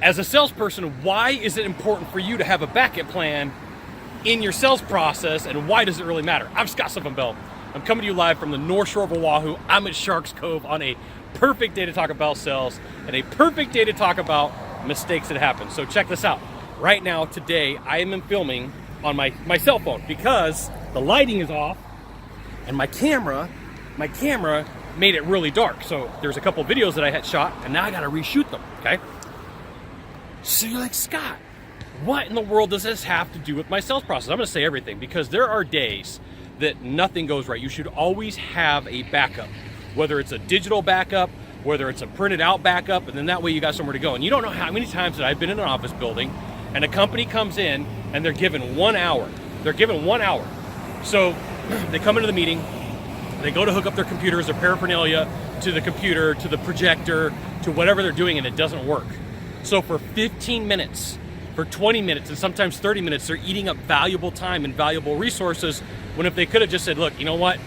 as a salesperson, why is it important for you to have a backup plan in your sales process, and why does it really matter? I'm Sylvan Bell. I'm coming to you live from the North Shore of Oahu. I'm at Sharks Cove on a perfect day to talk about sales and a perfect day to talk about mistakes that happen. So check this out. Right now, today, I am filming on my cell phone because the lighting is off and my camera made it really dark. So there's a couple videos that I had shot and now I gotta reshoot them, okay? So you're like, Scott, what in the world does this have to do with my sales process? I'm gonna say everything, because there are days that nothing goes right. You should always have a backup, whether it's a digital backup, whether it's a printed out backup, and then that way you got somewhere to go. And you don't know how many times that I've been in an office building and a company comes in and they're given 1 hour. They're given 1 hour. So they come into the meeting, they go to hook up their computers, their paraphernalia to the computer, to the projector, to whatever they're doing, and it doesn't work. So for 15 minutes, for 20 minutes, and sometimes 30 minutes, they're eating up valuable time and valuable resources, when if they could have just said, look, you know what?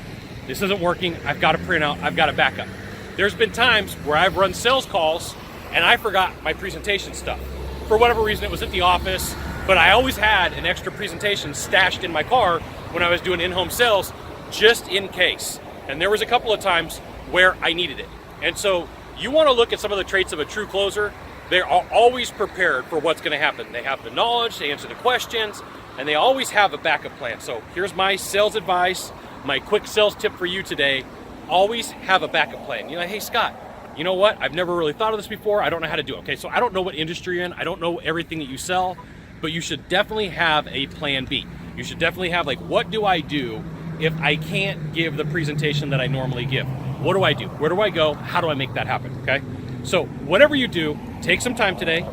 This isn't working. I've got to print out. I've got a backup. There's been times where I've run sales calls and I forgot my presentation stuff. For whatever reason, it was at the office, but I always had an extra presentation stashed in my car when I was doing in-home sales, just in case. And there was a couple of times where I needed it. And so you want to look at some of the traits of a true closer. They're always prepared for what's going to happen. They have the knowledge, they answer the questions, and they always have a backup plan. So here's my sales advice, my quick sales tip for you today. Always have a backup plan. You're like, hey, Scott, you know what? I've never really thought of this before. I don't know how to do it. Okay, so I don't know what industry you're in. I don't know everything that you sell, but you should definitely have a plan B. You should definitely have, like, what do I do if I can't give the presentation that I normally give? What do I do? Where do I go? How do I make that happen? Okay? So whatever you do, take some time today,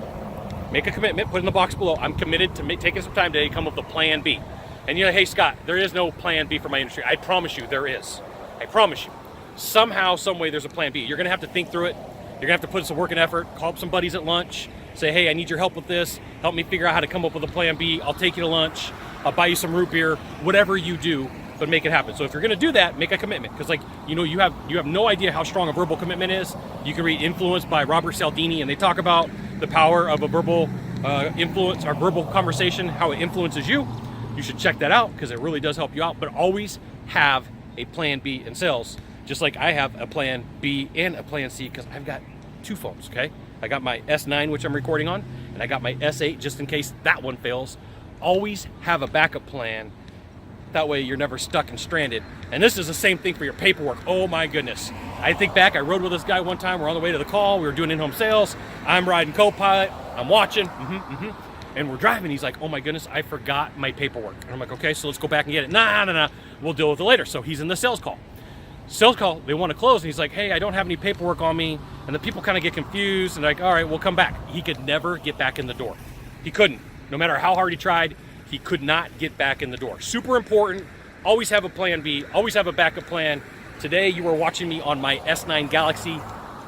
make a commitment, put in the box below. I'm committed to taking some time today to come up with a plan B. And you're like, hey, Scott, there is no plan B for my industry. I promise you there is. I promise you. Somehow, some way, there's a plan B. You're going to have to think through it. You're going to have to put some work and effort, call up some buddies at lunch, say, hey, I need your help with this. Help me figure out how to come up with a plan B. I'll take you to lunch. I'll buy you some root beer, whatever you do, but make it happen. So if you're going to do that, make a commitment, because, like, you know, you have no idea how strong a verbal commitment is. You can read Influence by Robert Cialdini, and they talk about the power of a verbal influence, or verbal conversation, how it influences you. You should check that out because it really does help you out. But always have a plan B in sales, just like I have a plan B and a plan C, because I've got two phones, okay? I got my S9, which I'm recording on, and I got my S8 just in case that one fails. Always have a backup plan. That way you're never stuck and stranded. And this is the same thing for your paperwork. Oh my goodness. I think back, I rode with this guy one time. We're on the way to the call. We were doing in-home sales. I'm riding co-pilot. I'm watching. And we're driving. He's like, oh my goodness, I forgot my paperwork. And I'm like, okay, so let's go back and get it. Nah. We'll deal with it later. So he's in the sales call. They want to close. And he's like, hey, I don't have any paperwork on me. And the people kind of get confused. And like, all right, we'll come back. He could never get back in the door. He couldn't. No matter how hard he tried, he could not get back in the door. Super important. Always have a plan B. Always have a backup plan. Today, you were watching me on my S9 Galaxy,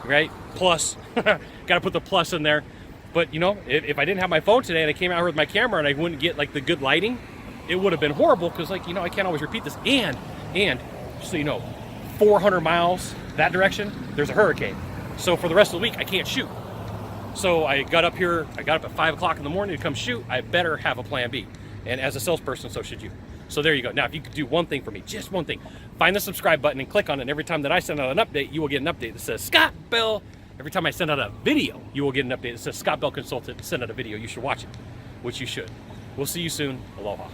right? Plus. Got to put the plus in there. But, you know, if I didn't have my phone today and I came out here with my camera and I wouldn't get, like, the good lighting, it would have been horrible because, like, you know, I can't always repeat this. And, just so you know, 400 miles that direction, there's a hurricane. So for the rest of the week, I can't shoot. So I got up at 5 o'clock in the morning to come shoot. I better have a plan B. And as a salesperson, so should you. So there you go. Now, if you could do one thing for me, just one thing, find the subscribe button and click on it. And every time that I send out an update, you will get an update that says Scott Bell. Every time I send out a video, you will get an update that says Scott Bell Consultant. Send out a video. You should watch it, which you should. We'll see you soon. Aloha.